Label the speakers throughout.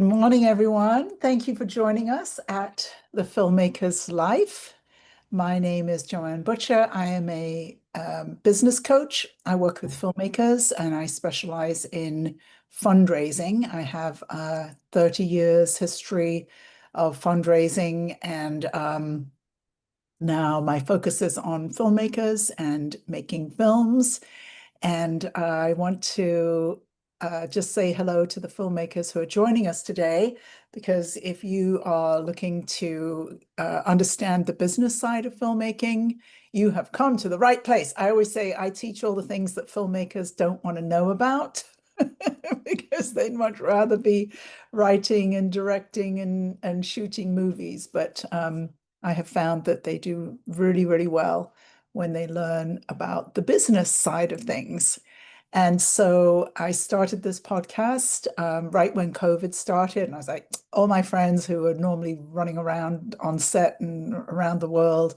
Speaker 1: Good morning, everyone. Thank you for joining us at the Filmmakers Life. My name is Joanne Butcher. I am a business coach. I work with filmmakers and I specialize in fundraising. I have a 30 years history of fundraising and now my focus is on filmmakers and making films. And I want to just say hello to the filmmakers who are joining us today, because if you are looking to understand the business side of filmmaking, you have come to the right place. I always say I teach all the things that filmmakers don't want to know about because they'd much rather be writing and directing and shooting movies. But I have found that they do really, really well when they learn about the business side of things. And so I started this podcast right when COVID started. And I was like, all my friends who are normally running around on set and around the world,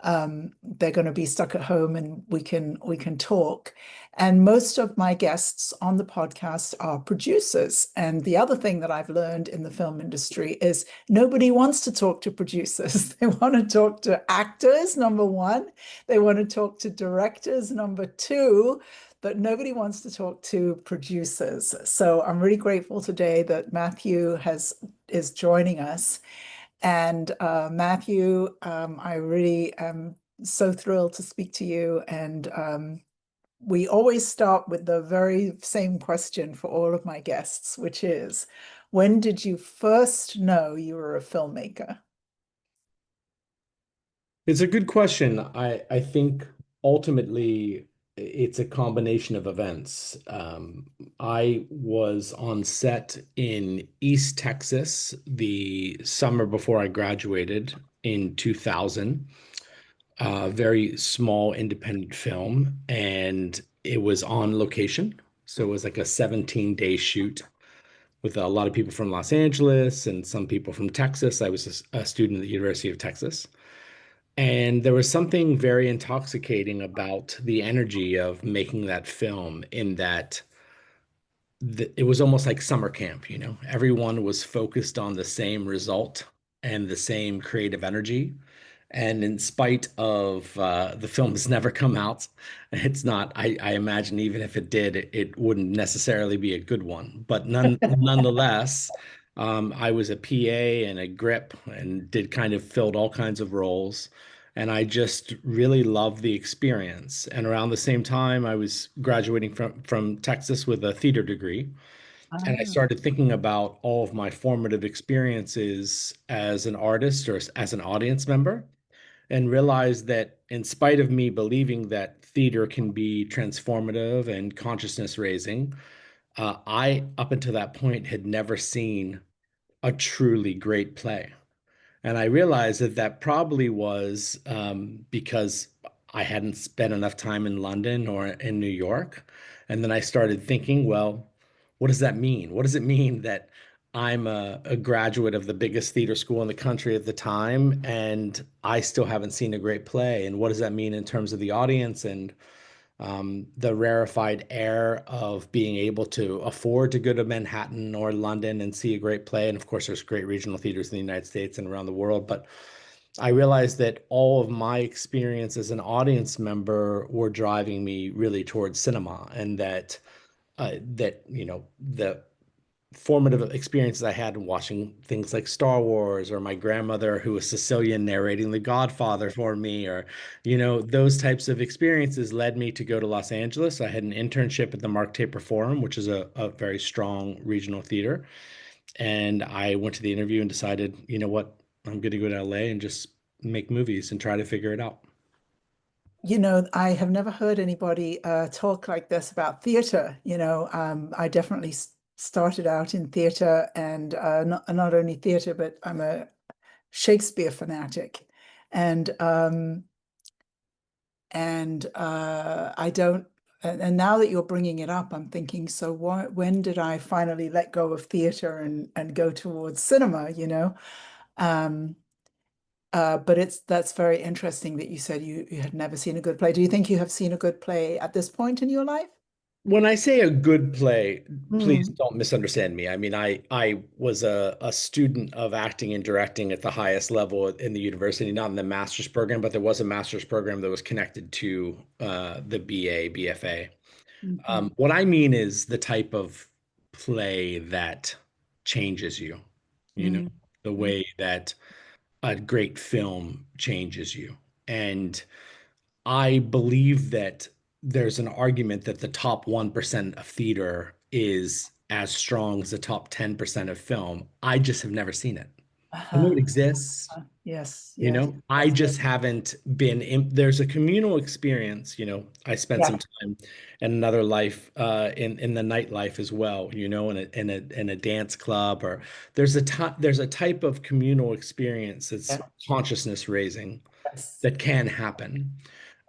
Speaker 1: they're going to be stuck at home and we can talk. And most of my guests on the podcast are producers. And the other thing that I've learned in the film industry is nobody wants to talk to producers. They want to talk to actors, number one. They want to talk to directors, number two, but nobody wants to talk to producers. So I'm really grateful today that Matthew is joining us. And Matthew, I really am so thrilled to speak to you. And we always start with the very same question for all of my guests, which is, when did you first know you were a filmmaker?
Speaker 2: It's a good question. I think ultimately it's a combination of events. I was on set in East Texas the summer before I graduated in 2000, a very small independent film, and it was on location. So it was like a 17-day shoot with a lot of people from Los Angeles and some people from Texas. I was a student at the University of Texas. And there was something very intoxicating about the energy of making that film, in that it was almost like summer camp, you know? Everyone was focused on the same result and the same creative energy. And in spite of the film has never come out, it's not, I imagine even if it did, it wouldn't necessarily be a good one. But nonetheless, I was a PA and a grip and did kind of filled all kinds of roles. And I just really loved the experience. And around the same time, I was graduating from Texas with a theater degree. And I
Speaker 1: Ah.
Speaker 2: started thinking about all of my formative experiences as an artist or as an audience member, and realized that in spite of me believing that theater can be transformative and consciousness raising, I, up until that point, had never seen a truly great play. And I realized that that probably was because I hadn't spent enough time in London or in New York. And then I started thinking, well, what does that mean? What does it mean that I'm a graduate of the biggest theater school in the country at the time, and I still haven't seen a great play? And what does that mean in terms of the audience and the rarefied air of being able to afford to go to Manhattan or London and see a great play? And of course, there's great regional theaters in the United States and around the world. But I realized that all of my experience as an audience member were driving me really towards cinema, and that the formative experiences I had watching things like Star Wars, or my grandmother who was Sicilian narrating The Godfather for me, or those types of experiences led me to go to Los Angeles. I had an internship at the Mark Taper Forum, which is a very strong regional theater. And I went to the interview and decided, you know what, I'm going to go to LA and just make movies and try to figure it out.
Speaker 1: I have never heard anybody talk like this about theater. I definitely started out in theater and not only theater, but I'm a Shakespeare fanatic. And I don't, and now that you're bringing it up, I'm thinking, so when did I finally let go of theater and go towards cinema, Um, but that's very interesting that you said you had never seen a good play. Do you think you have seen a good play at this point in your life?
Speaker 2: When I say a good play, please
Speaker 1: Mm,
Speaker 2: don't misunderstand me. I mean, I was a student of acting and directing at the highest level in the university, not in the master's program, but there was a master's program that was connected to the BA, BFA.
Speaker 1: mhm,
Speaker 2: What I mean is the type of play that changes you, you know,
Speaker 1: mm,
Speaker 2: the
Speaker 1: mm.
Speaker 2: way that a great film changes you. And I believe that there's an argument that the top 1% of theater is as strong as the top 10% of film. I just have never seen it. I know
Speaker 1: Uh-huh.
Speaker 2: it exists.
Speaker 1: Yes,
Speaker 2: You
Speaker 1: yes,
Speaker 2: know, I
Speaker 1: yes,
Speaker 2: just haven't been in, there's a communal experience, I spent some
Speaker 1: yeah,
Speaker 2: time in another life, in the nightlife as well, in a dance club, or there's a type of communal experience that's
Speaker 1: yeah,
Speaker 2: consciousness raising
Speaker 1: yes,
Speaker 2: that can happen.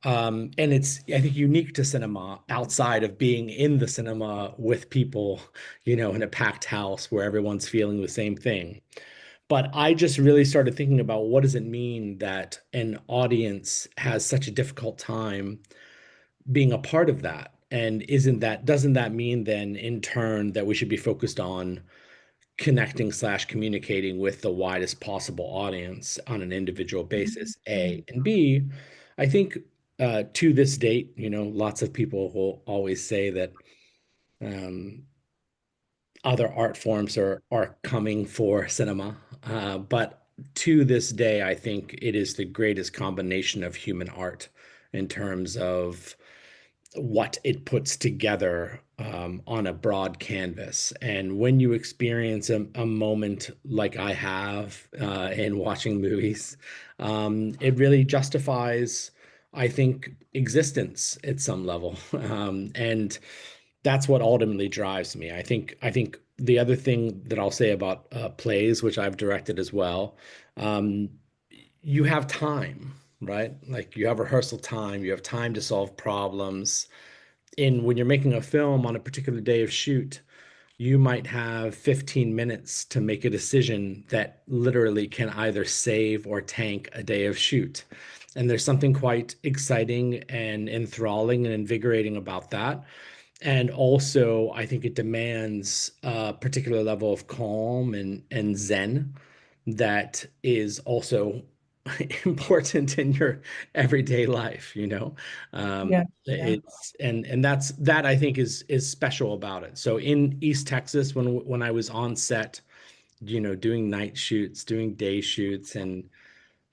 Speaker 2: And it's, I think, unique to cinema outside of being in the cinema with people, in a packed house where everyone's feeling the same thing. But I just really started thinking about what does it mean that an audience has such a difficult time being a part of that? And doesn't that mean then in turn that we should be focused on connecting slash communicating with the widest possible audience on an individual basis, A,
Speaker 1: mm,
Speaker 2: and B, I think to this date, lots of people will always say that um, other art forms are coming for cinema. But to this day, I think it is the greatest combination of human art in terms of what it puts together on a broad canvas. And when you experience a moment like I have in watching movies, it really justifies, I think, existence at some level. And that's what ultimately drives me. I think the other thing that I'll say about plays, which I've directed as well, um, you have time, right? Like you have rehearsal time, you have time to solve problems. And when you're making a film on a particular day of shoot, you might have 15 minutes to make a decision that literally can either save or tank a day of shoot. And there's something quite exciting and enthralling and invigorating about that. And also, I think it demands a particular level of calm and zen that is also important in your everyday life,
Speaker 1: yeah, yeah,
Speaker 2: and that I think is special about it. So in East Texas, when I was on set, doing night shoots, doing day shoots, and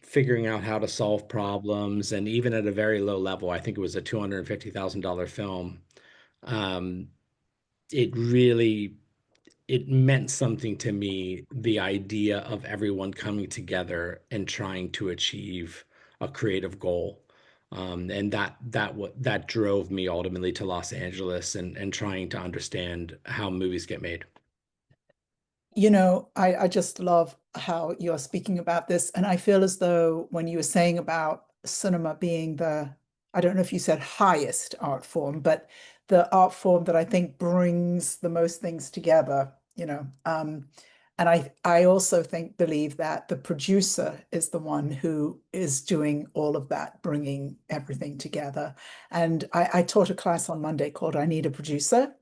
Speaker 2: figuring out how to solve problems, and even at a very low level, I think it was a $250,000 film. Um, it really it meant something to me, the idea of everyone coming together and trying to achieve a creative goal. And that drove me ultimately to Los Angeles and trying to understand how movies get made.
Speaker 1: I just love how you're speaking about this. And I feel as though when you were saying about cinema being I don't know if you said highest art form, but the art form that I think brings the most things together, and I also believe that the producer is the one who is doing all of that, bringing everything together. And I taught a class on Monday called I Need a Producer.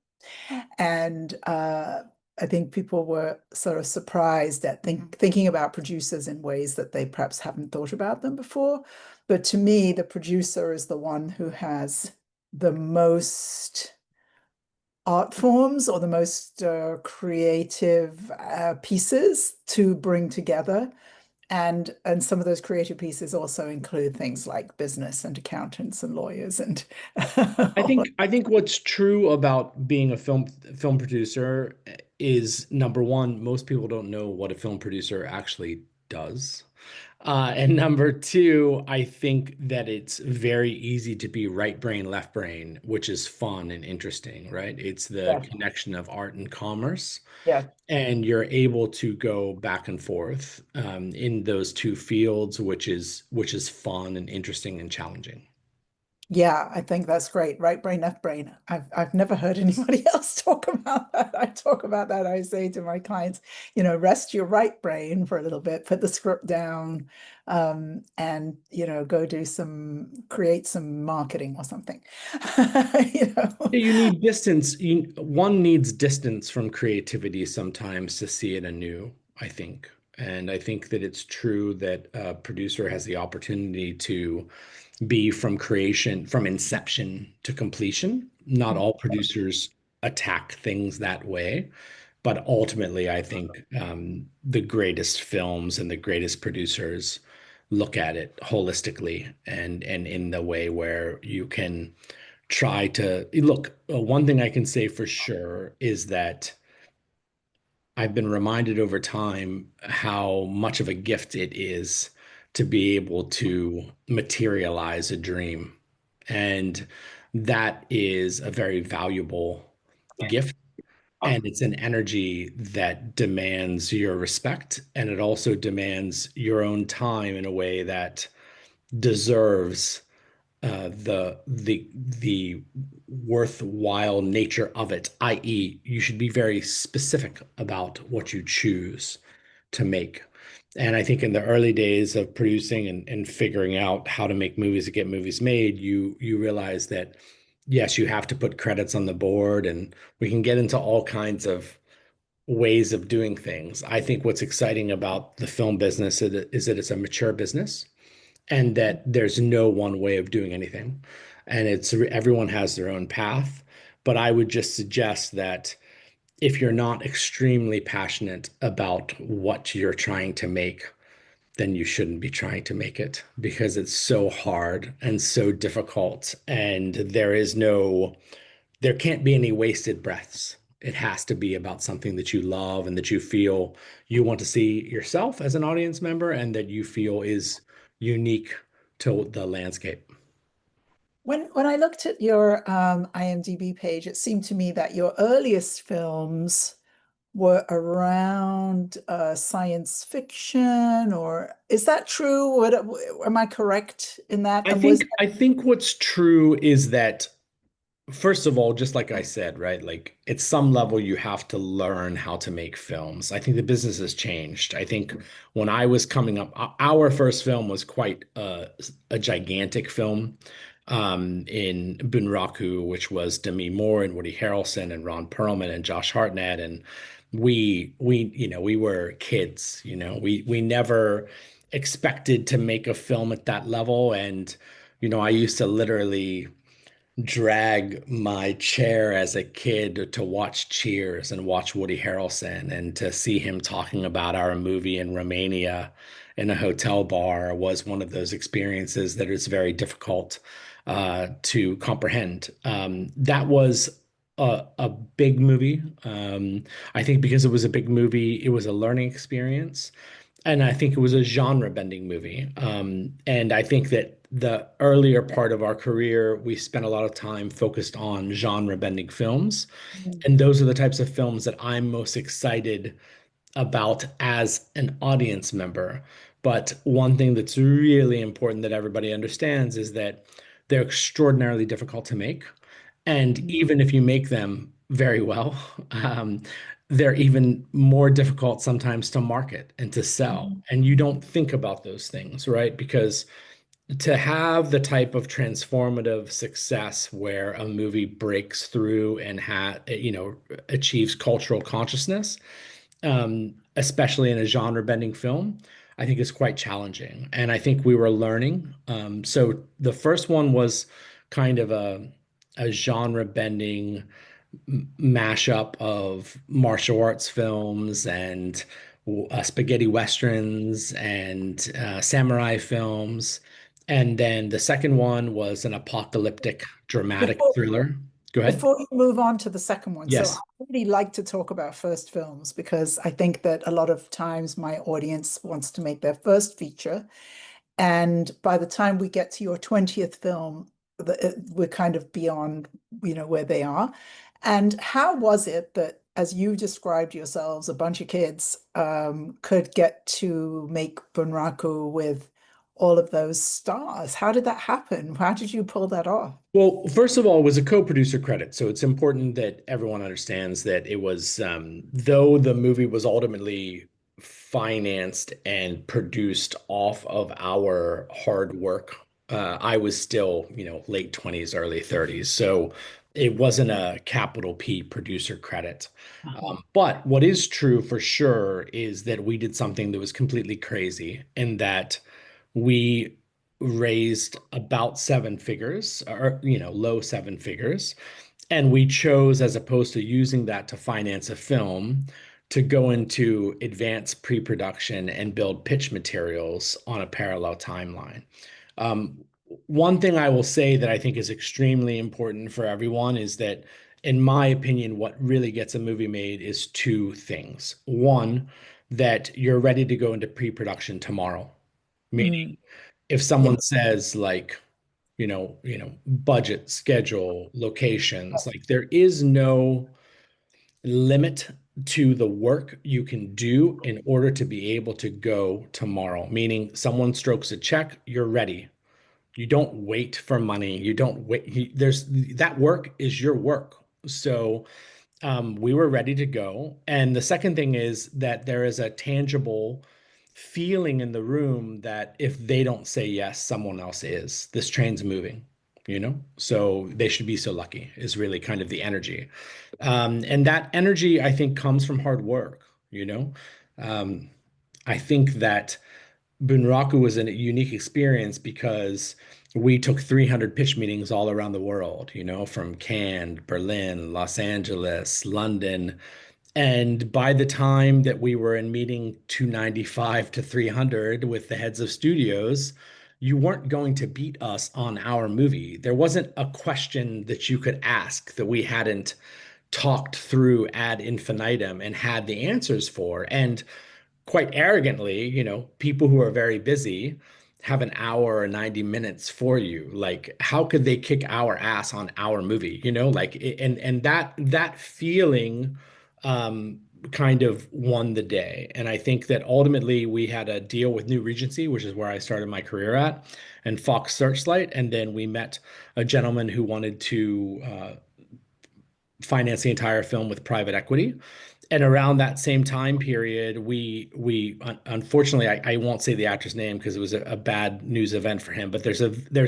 Speaker 1: And I think people were sort of surprised at thinking about producers in ways that they perhaps haven't thought about them before. But to me, the producer is the one who has the most art forms or the most creative pieces to bring together. And some of those creative pieces also include things like business and accountants and lawyers and
Speaker 2: I think I think what's true about being a film producer is number one, most people don't know what a film producer actually does. And number two, I think that it's very easy to be right brain, left brain, which is fun and interesting, right? It's the
Speaker 1: yeah,
Speaker 2: connection of art and commerce,
Speaker 1: yeah.
Speaker 2: and you're able to go back and forth in those two fields, which is fun and interesting and challenging.
Speaker 1: Yeah, I think that's great. Right brain, left brain. I've never heard anybody else talk about that. I talk about that. I say to my clients, rest your right brain for a little bit, put the script down, and go create some marketing or something. You know.
Speaker 2: Yeah, you need distance. One needs distance from creativity sometimes to see it anew, I think. And I think that it's true that a producer has the opportunity to be from creation, from inception to completion. Not all producers attack things that way, but ultimately, I think the greatest films and the greatest producers look at it holistically and in the way where you can try to look. One thing I can say for sure is that I've been reminded over time how much of a gift it is to be able to materialize a dream. And that is a very valuable gift. And it's an energy that demands your respect. And it also demands your own time in a way that deserves the worthwhile nature of it, i.e., you should be very specific about what you choose to make. And I think in the early days of producing and figuring out how to make movies and get movies made, you realize that yes, you have to put credits on the board, and we can get into all kinds of ways of doing things. I think what's exciting about the film business is that it's a mature business and that there's no one way of doing anything. And it's everyone has their own path. But I would just suggest that if you're not extremely passionate about what you're trying to make, then you shouldn't be trying to make it because it's so hard and so difficult. And there can't be any wasted breaths. It has to be about something that you love and that you feel you want to see yourself as an audience member and that you feel is unique to the landscape.
Speaker 1: When I looked at your IMDb page, it seemed to me that your earliest films were around science fiction, or is that true? Am I correct in that?
Speaker 2: I
Speaker 1: And was
Speaker 2: think I think what's true is that first of all, just like I said, right? Like at some level, you have to learn how to make films. I think the business has changed. I think when I was coming up, our first film was quite a gigantic film in Bunraku, which was Demi Moore and Woody Harrelson and Ron Perlman and Josh Hartnett. And we were kids, we never expected to make a film at that level. And, I used to literally drag my chair as a kid to watch Cheers and watch Woody Harrelson and to see him talking about our movie in Romania in a hotel bar was one of those experiences that is very difficult to comprehend. That was a big movie. I think because it was a big movie, it was a learning experience. And I think it was a genre bending movie. And I think that the earlier part of our career, we spent a lot of time focused on genre bending films. And those are the types of films that I'm most excited about as an audience member. But one thing that's really important that everybody understands is that they're extraordinarily difficult to make. And even if you make them very well, they're even more difficult sometimes to market and to sell.
Speaker 1: Mhm.
Speaker 2: And you don't think about those things, right? Because to have the type of transformative success where a movie breaks through and achieves cultural consciousness, especially in a genre bending film, I think is quite challenging. And I think we were learning. So the first one was kind of a genre bending mashup of martial arts films and spaghetti westerns and samurai films. And then the second one was an apocalyptic dramatic
Speaker 1: Before
Speaker 2: thriller. Go ahead.
Speaker 1: before you move on to the second one, so I
Speaker 2: Yes.
Speaker 1: really like to talk about first films because I think that a lot of times my audience wants to make their first feature. And by the time we get to your 20th film, we're kind of beyond, where they are. And how was it that, as you described yourselves, a bunch of kids could get to make Bunraku with all of those stars. How did that happen? How did you pull that off?
Speaker 2: Well, first of all, it was a co-producer credit. So it's important that everyone understands that it was, though the movie was ultimately financed and produced off of our hard work, I was still, late 20s, early 30s. So it wasn't a capital P producer credit. But what is true for sure is that we did something that was completely crazy in that we raised about seven figures or low seven figures, and we chose, as opposed to using that to finance a film, to go into advanced pre-production and build pitch materials on a parallel timeline. um, One thing I will say that I think is extremely important for everyone is that, in my opinion, what really gets a movie made is two things. One, that you're ready to go into pre-production tomorrow.
Speaker 1: Mm,
Speaker 2: If
Speaker 1: yeah.
Speaker 2: someone says, like, budget, schedule, locations, like, there is no limit to the work you can do in order to be able to go tomorrow. Meaning, someone strokes a check, you're ready. You don't wait for money. You don't wait. There's that work is your work. So we were ready to go. And the second thing is that there is a tangible feeling in the room that if they don't say yes, someone else is. This train's moving. So they should be so lucky, is really kind of the energy. And that energy, I think, comes from hard work. Um, I think that Bunraku was a unique experience because we took 300 pitch meetings all around the world, from Cannes, Berlin, Los Angeles, London. And by the time that we were in meeting 295 to 300 with the heads of studios, you weren't going to beat us on our movie. There wasn't a question that you could ask that we hadn't talked through ad infinitum and had the answers for. And quite arrogantly, people who are very busy have an hour or 90 minutes for you. Like, how could they kick our ass on our movie? And that feeling kind of won the day. And I think that ultimately we had a deal with New Regency, which is where I started my career at, and Fox Searchlight. And then we met a gentleman who wanted to finance the entire film with private equity. And around that same time period, we unfortunately, I won't say the actor's name because it was a bad news event for him, but there's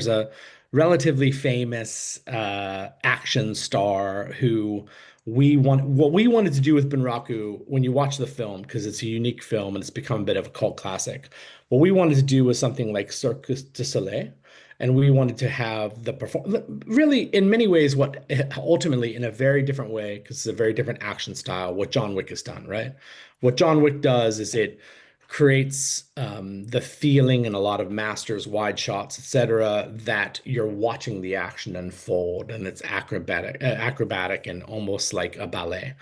Speaker 2: a relatively famous action star who what we wanted to do with Bunraku, when you watch the film, because it's a unique film and it's become a bit of a cult classic. What we wanted to do was something like Cirque du Soleil, and we wanted to have the perform really, in many ways, what ultimately, in a very different way, because it's a very different action style, what John Wick has done, right? What John Wick does is it creates the feeling in a lot of masters, wide shots, etc., that you're watching the action unfold, and it's acrobatic and almost like a ballet.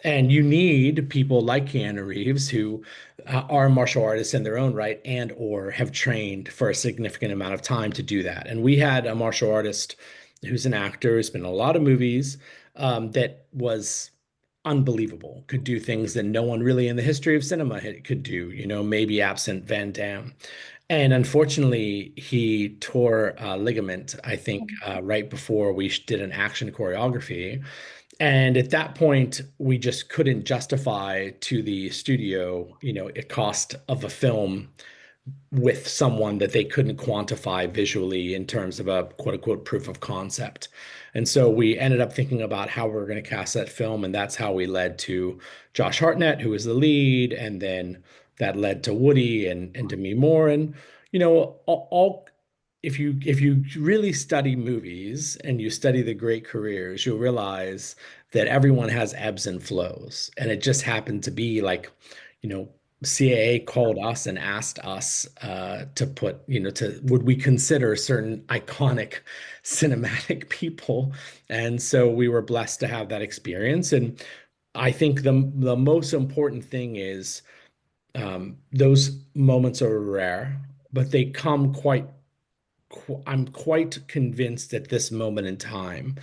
Speaker 2: And you need people like Keanu Reeves who are martial artists in their own right and or have trained for a significant amount of time to do that. And we had a martial artist who's an actor who's been in a lot of movies, that was unbelievable, could do things that no one really in the history of cinema could do, maybe absent Van Damme. And unfortunately, he tore a ligament, I think, right before we did an action choreography. And at that point, we just couldn't justify to the studio, a cost of a film with someone that they couldn't quantify visually in terms of a quote unquote proof of concept. And so we ended up thinking about how we were going to cast that film. And that's how we led to Josh Hartnett, who was the lead. And then that led to Woody and Demi Moore. And, all if you really study movies and you study the great careers, you'll realize that everyone has ebbs and flows. And it just happened to be like, you know, CAA called us and asked us to put, to would we consider certain iconic cinematic people. And so we were blessed to have that experience. And I think the most important thing is, those moments are rare, but they come I'm quite convinced at this moment in time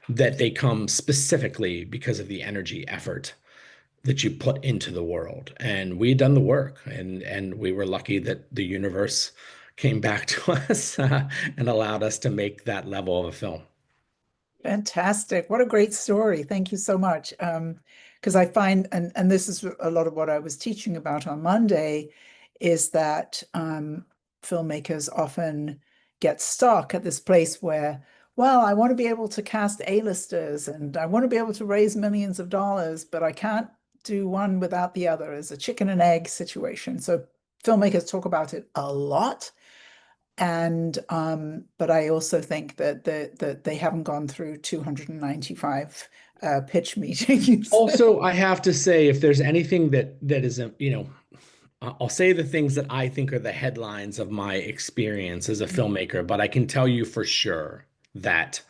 Speaker 2: that they come specifically because of the energy effort that you put into the world. And we had done the work, and we were lucky that the universe came back to us and allowed us to make that level of a film.
Speaker 1: Fantastic. What a great story. Thank you so much. Because I find, and this is a lot of what I was teaching about on Monday, is that filmmakers often get stuck at this place where, well, I want to be able to cast A-listers and I want to be able to raise millions of dollars, but I can't do one without the other. It's a chicken and egg situation. So filmmakers talk about it a lot. And but I also think that that they haven't gone through 295 pitch meetings.
Speaker 2: Also, I have to say, if there's anything that isn't, I'll say the things that I think are the headlines of my experience as a filmmaker, but I can tell you for sure that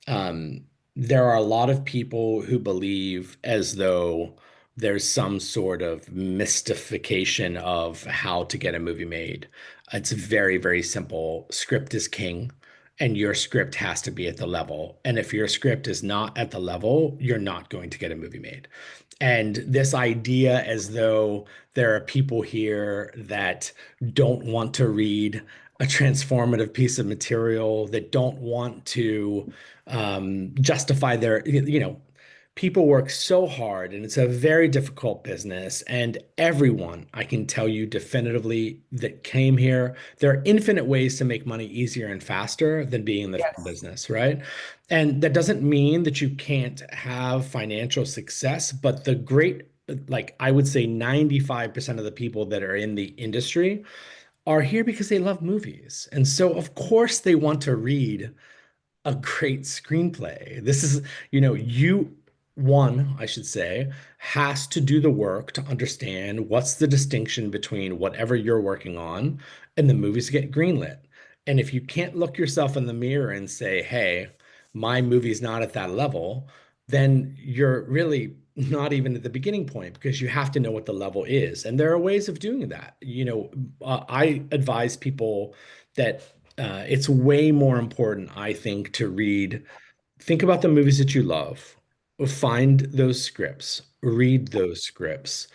Speaker 2: um, there are a lot of people who believe as though there's some sort of mystification of how to get a movie made. It's very, very simple. Script is king, and your script has to be at the level. And if your script is not at the level, you're not going to get a movie made. And this idea as though there are people here that don't want to read a transformative piece of material, that don't want to justify their, people work so hard and it's a very difficult business. And everyone, I can tell you definitively, that came here, there are infinite ways to make money easier and faster than being in the film
Speaker 1: Yes.
Speaker 2: business, right? And that doesn't mean that you can't have financial success, but the great, like I would say 95% of the people that are in the industry are here because they love movies. And so, of course, they want to read a great screenplay. This is, one, I should say, has to do the work to understand what's the distinction between whatever you're working on and the movies get greenlit. And if you can't look yourself in the mirror and say, hey, my movie's not at that level, then you're really not even at the beginning point because you have to know what the level is. And there are ways of doing that. I advise people that it's way more important, I think, to think about the movies that you love, find those scripts, read those scripts,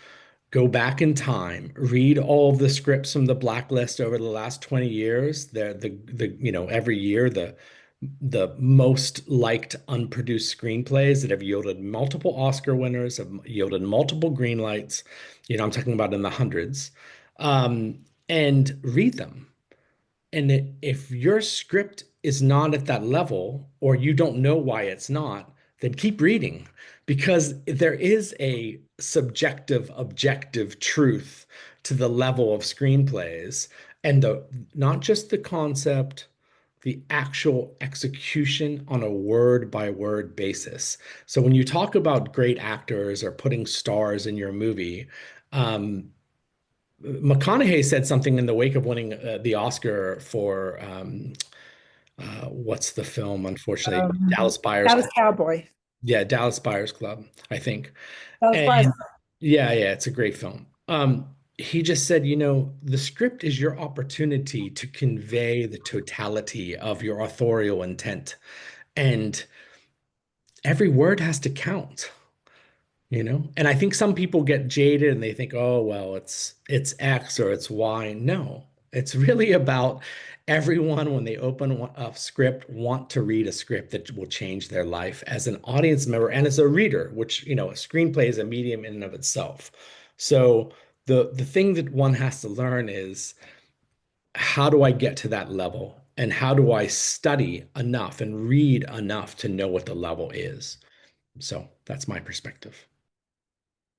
Speaker 2: go back in time, read all of the scripts from the blacklist over the last 20 years. Every year, the most liked unproduced screenplays that have yielded multiple Oscar winners, have yielded multiple green lights. I'm talking about in the hundreds, and read them. And if your script is not at that level, or you don't know why it's not, then keep reading because there is a subjective, objective truth to the level of screenplays and not just the concept, the actual execution on a word by word basis. So when you talk about great actors or putting stars in your movie, um, McConaughey said something in the wake of winning the Oscar for what's the film? Unfortunately,
Speaker 1: Um,
Speaker 2: Dallas Buyers
Speaker 1: Dallas
Speaker 2: Club.
Speaker 1: Cowboy.
Speaker 2: Yeah, Dallas Buyers Club, I think.
Speaker 1: Dallas Buyers.
Speaker 2: And yeah, it's a great film. He just said, the script is your opportunity to convey the totality of your authorial intent, and every word has to count. And I think some people get jaded and they think, oh, well, it's X or it's Y. No, it's really about everyone when they open a script want to read a script that will change their life as an audience member and as a reader, which, a screenplay is a medium in and of itself. So the thing that one has to learn is, how do I get to that level? And how do I study enough and read enough to know what the level is? So that's my perspective.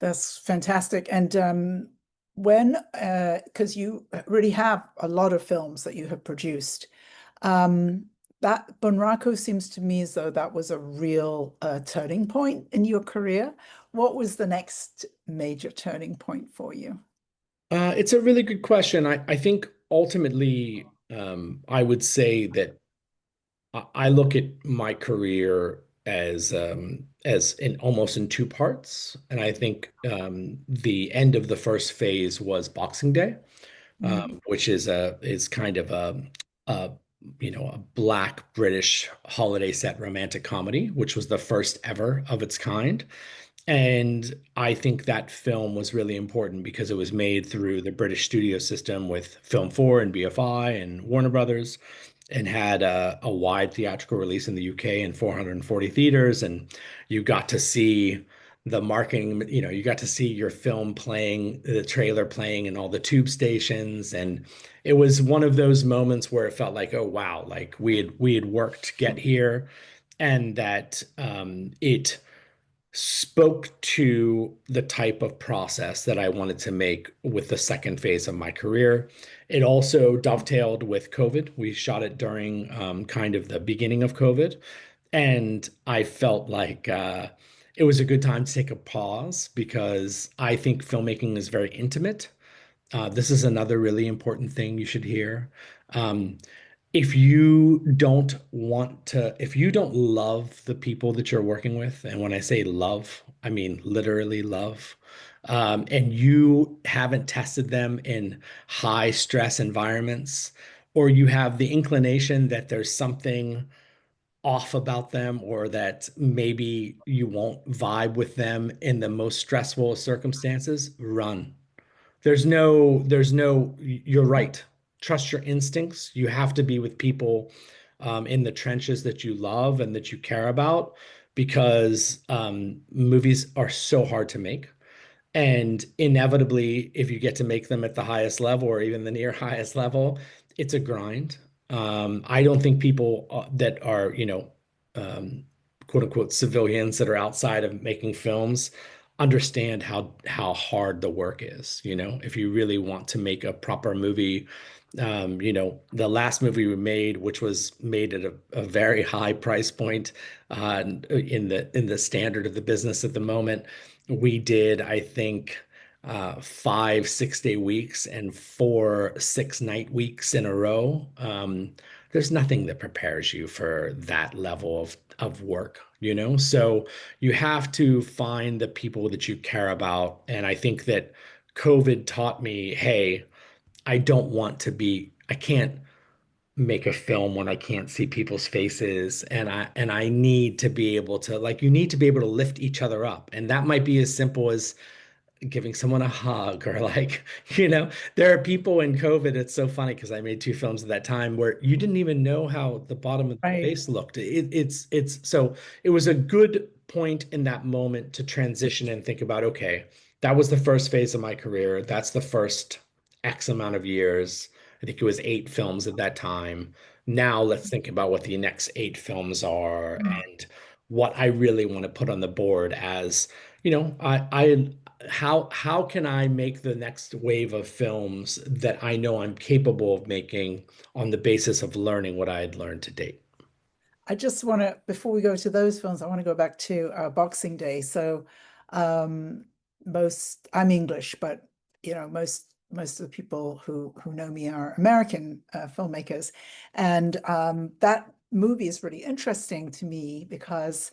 Speaker 1: That's fantastic. And when, because you really have a lot of films that you have produced, um, that Bunraku seems to me as though that was a real turning point in your career. What was the next major turning point for you?
Speaker 2: It's a really good question. I think ultimately, I would say that I look at my career as in almost in two parts, and I think the end of the first phase was Boxing Day,
Speaker 1: Mm.
Speaker 2: which is kind of a a Black British holiday set romantic comedy, which was the first ever of its kind. And I think that film was really important because it was made through the British studio system with Film 4 and BFI and Warner Brothers, and had a wide theatrical release in the UK in 440 theaters. And you got to see the marketing, you got to see your film playing, the trailer playing in all the tube stations. And it was one of those moments where it felt like, oh wow, like we had worked to get here, and that it spoke to the type of process that I wanted to make with the second phase of my career. It also dovetailed with COVID. We shot it during kind of the beginning of COVID. And I felt like it was a good time to take a pause because I think filmmaking is very intimate. This is another really important thing you should hear. Um, if you don't love the people that you're working with, and when I say love, I mean literally love, and you haven't tested them in high stress environments, or you have the inclination that there's something off about them, or that maybe you won't vibe with them in the most stressful of circumstances, run. You're right. Trust your instincts. You have to be with people in the trenches that you love and that you care about, because movies are so hard to make. And inevitably, if you get to make them at the highest level or even the near highest level, it's a grind. I don't think people that are, um, quote unquote civilians that are outside of making films understand how hard the work is. If you really want to make a proper movie, the last movie we made, which was made at a very high price point in the standard of the business at the moment, we did, I think, 5 6-day weeks and 4 6-night weeks in a row. There's nothing that prepares you for that level of work, So you have to find the people that you care about. And I think that COVID taught me, hey, I can't make a film when I can't see people's faces, and I need to be able to, like, you need to be able to lift each other up. And that might be as simple as giving someone a hug, or like, there are people in COVID. It's so funny because I made two films at that time where you didn't even know how the bottom of the
Speaker 1: Right.
Speaker 2: face looked. So it was a good point in that moment to transition and think about, okay, that was the first phase of my career. That's the first X amount of years. I think it was 8 films at that time. Now let's think about what the next 8 films are,
Speaker 1: Mm.
Speaker 2: and what I really want to put on the board as, I how can I make the next wave of films that I know I'm capable of making on the basis of learning what I had learned to date?
Speaker 1: I just want to, before we go to those films, I want to go back to Boxing Day. So, um, I'm English, but most of the people who know me are American filmmakers, and that movie is really interesting to me because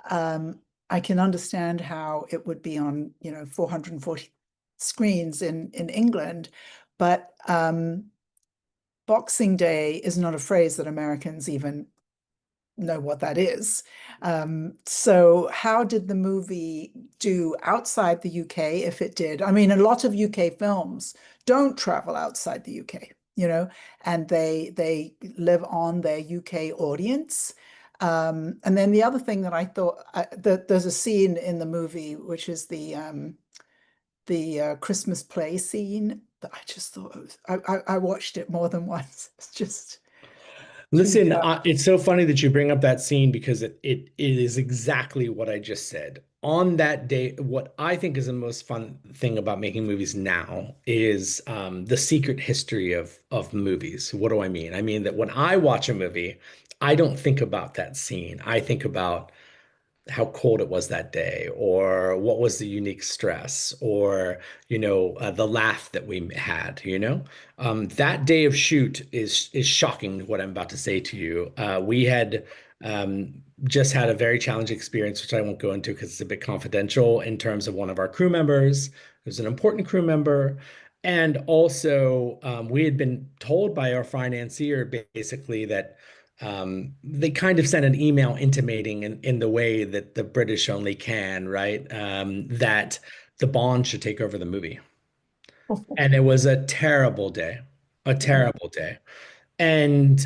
Speaker 1: um, I can understand how it would be on 440 screens in England, but Boxing Day is not a phrase that Americans even know what that is. So how did the movie do outside the UK, if it did? I mean, a lot of UK films don't travel outside the UK, and they live on their UK audience. And then the other thing that I thought that there's a scene in the movie which is the Christmas play scene that I just thought I watched it more than once. It's just chewed
Speaker 2: Listen,
Speaker 1: me up.
Speaker 2: it's so funny that you bring up that scene because it is exactly what I just said. On that day, what I think is the most fun thing about making movies now is the secret history of movies. What do I mean? I mean that when I watch a movie, I don't think about that scene. I think about how cold it was that day, or what was the unique stress, or the laugh that we had. That day of shoot is shocking, what I'm about to say to you. We had just had a very challenging experience, which I won't go into because it's a bit confidential, in terms of one of our crew members. It was an important crew member. And also, we had been told by our financier basically that they kind of sent an email intimating in the way that the British only can, right? That the Bond should take over the movie. And it was a terrible day, a terrible day. And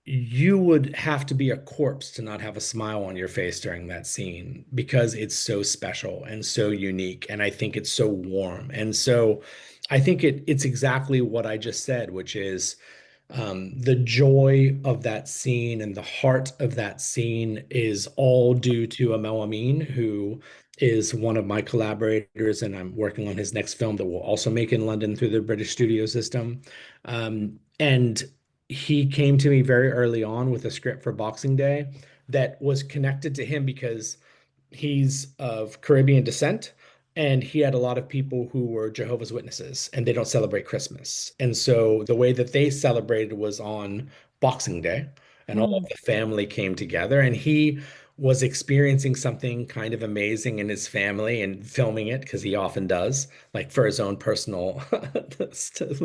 Speaker 2: you would have to be a corpse to not have a smile on your face during that scene because it's so special and so unique. And I think it's so warm. And so I think it's exactly what I just said, which is the joy of that scene and the heart of that scene is all due to Amel Amin, who is one of my collaborators, and I'm working on his next film that we'll also make in London through the British studio system. And he came to me very early on with a script for Boxing Day that was connected to him because he's of Caribbean descent, and he had a lot of people who were Jehovah's Witnesses and they don't celebrate Christmas. And so the way that they celebrated was on Boxing Day, and all of
Speaker 1: Mm,
Speaker 2: the family came together, and he was experiencing something kind of amazing in his family and filming it because he often does, like for his own personal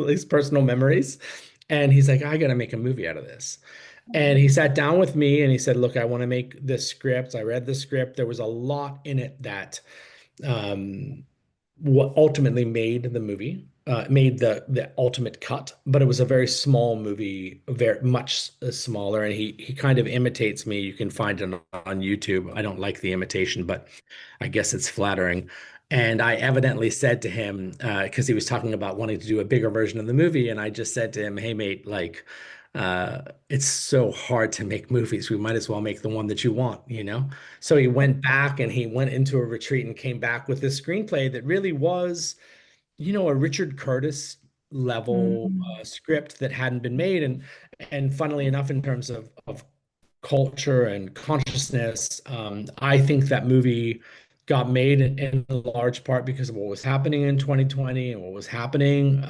Speaker 2: his personal memories. And he's like, I got to make a movie out of this. And he sat down with me and he said, look, I want to make this script. I read the script. There was a lot in it that um, what ultimately made the movie, made the ultimate cut, but it was a very small movie, very much smaller. And he kind of imitates me. You can find it on YouTube. I don't like the imitation, but I guess it's flattering. And I evidently said to him, because he was talking about wanting to do a bigger version of the movie, and I just said to him, "Hey, mate, like, it's so hard to make movies. We might as well make the one that you want, you know?" So he went back and he went into a retreat and came back with this screenplay that really was, a Richard Curtis level
Speaker 1: mm,
Speaker 2: script that hadn't been made. And funnily enough, in terms of culture and consciousness. I think that movie got made in large part because of what was happening in 2020 and what was happening.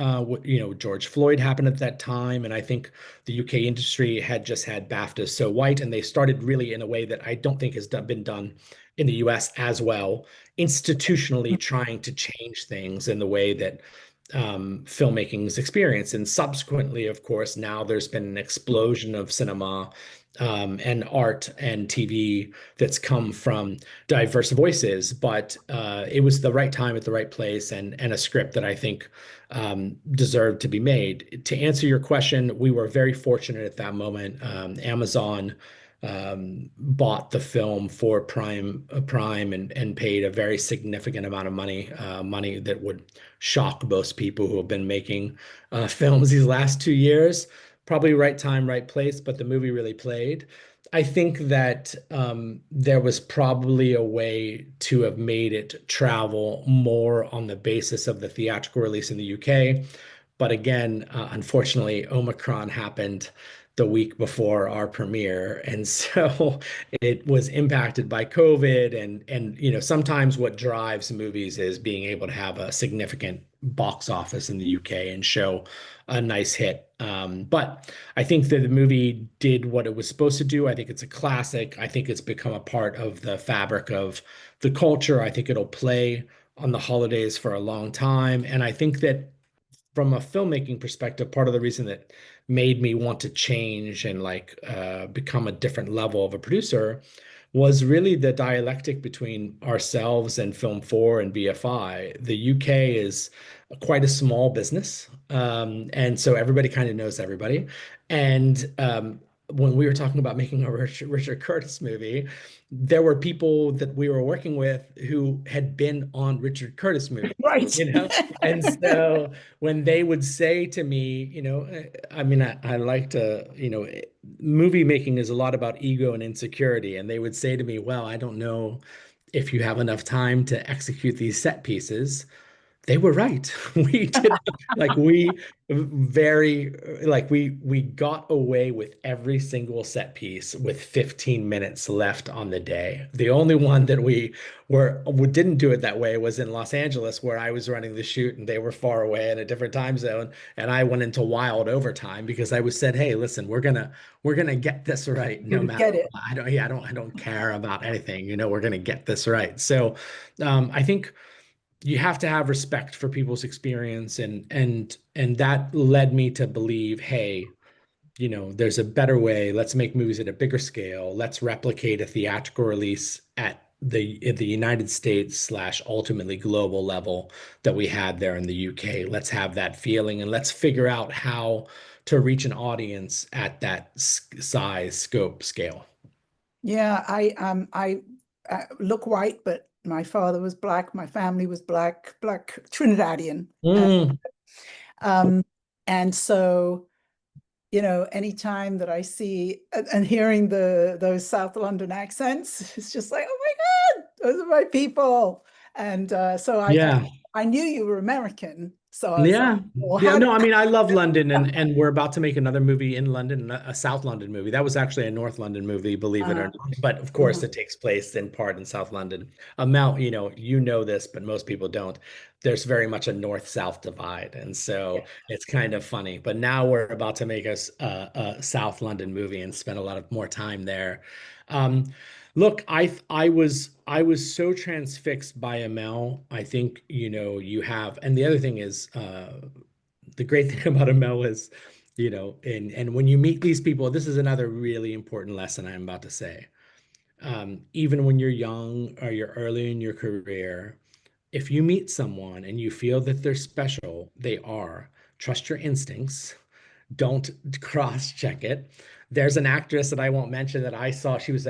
Speaker 2: George Floyd happened at that time, and I think the UK industry had just had BAFTA so white, and they started really in a way that I don't think has been done in the US as well, institutionally trying to change things in the way that filmmaking is experienced. And subsequently, of course, now there's been an explosion of cinema and art and TV that's come from diverse voices. But it was the right time at the right place, and a script that I think deserved to be made. To answer your question, we were very fortunate at that moment. Amazon bought the film for Prime and paid a very significant amount of money that would shock most people who have been making films these last 2 years. Probably right time, right place, but the movie really played. I think that there was probably a way to have made it travel more on the basis of the theatrical release in the UK. But again, unfortunately, Omicron happened the week before our premiere, and so it was impacted by COVID. And sometimes what drives movies is being able to have a significant box office in the UK and show a nice hit. But I think that the movie did what it was supposed to do. I think it's a classic. I think it's become a part of the fabric of the culture. I think it'll play on the holidays for a long time. And I think that from a filmmaking perspective, part of the reason that made me want to change and like become a different level of a producer was really the dialectic between ourselves and Film 4 and BFI. The UK is quite a small business, and so everybody kind of knows everybody. And when we were talking about making a Richard Curtis movie, there were people that we were working with who had been on Richard Curtis movies,
Speaker 1: right.
Speaker 2: you know? And so when they would say to me, I mean, I like to, movie making is a lot about ego and insecurity. And they would say to me, well, I don't know if you have enough time to execute these set pieces. They were right. We did like we very like we got away with every single set piece with 15 minutes left on the day. The only one that we didn't do it that way was in Los Angeles, where I was running the shoot and they were far away in a different time zone, and I went into wild overtime because I was said, "Hey, listen, we're gonna get this right
Speaker 1: You
Speaker 2: no
Speaker 1: would
Speaker 2: matter
Speaker 1: get it.
Speaker 2: what. I don't care about anything. We're gonna get this right." So I think you have to have respect for people's experience, and that led me to believe, hey, there's a better way. Let's make movies at a bigger scale. Let's replicate a theatrical release at the United States slash ultimately global level that we had there in the UK. Let's have that feeling and let's figure out how to reach an audience at that size, scope, scale.
Speaker 1: Yeah, I look white, but my father was black, my family was black Trinidadian.
Speaker 2: Mm,
Speaker 1: Um, and so, anytime that I see and hearing those South London accents, it's just like, oh my God, those are my people. And so
Speaker 2: yeah.
Speaker 1: I knew you were American. So I was like,
Speaker 2: Yeah.
Speaker 1: well,
Speaker 2: Yeah.
Speaker 1: how did
Speaker 2: No, I mean, I love London and we're about to make another movie in London, a South London movie. That was actually a North London movie, believe it or
Speaker 1: uh,
Speaker 2: not. But of course, it takes place in part in South London. Amount, you know this, but most people don't. There's very much a north-south divide. And so it's kind of funny. But now we're about to make a South London movie and spend a lot of more time there. Um, Look, I was so transfixed by Amel. I think, you have, and the other thing is, the great thing about Amel is, and when you meet these people, this is another really important lesson I'm about to say. Even when you're young or you're early in your career, if you meet someone and you feel that they're special, they are. Trust your instincts. Don't cross check it. There's an actress that I won't mention that I saw. She was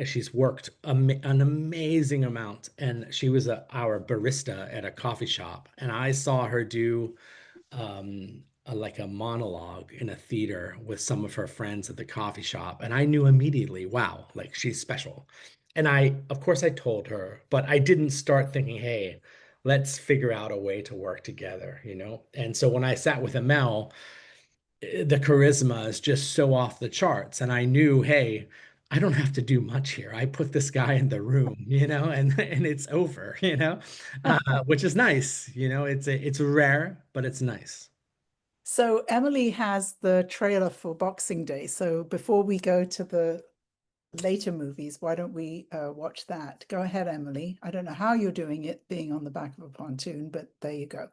Speaker 2: she's worked an amazing amount, and she was our barista at a coffee shop. And I saw her do like a monologue in a theater with some of her friends at the coffee shop, and I knew immediately, wow, like she's special. And of course, I told her, but I didn't start thinking, hey, let's figure out a way to work together. And so when I sat with Amel, the charisma is just so off the charts. And I knew, hey, I don't have to do much here. I put this guy in the room, and it's over, which is nice. It's rare, but it's nice.
Speaker 1: So Emily has the trailer for Boxing Day. So before we go to the later movies, why don't we watch that? Go ahead, Emily. I don't know how you're doing it being on the back of a pontoon, but there you go.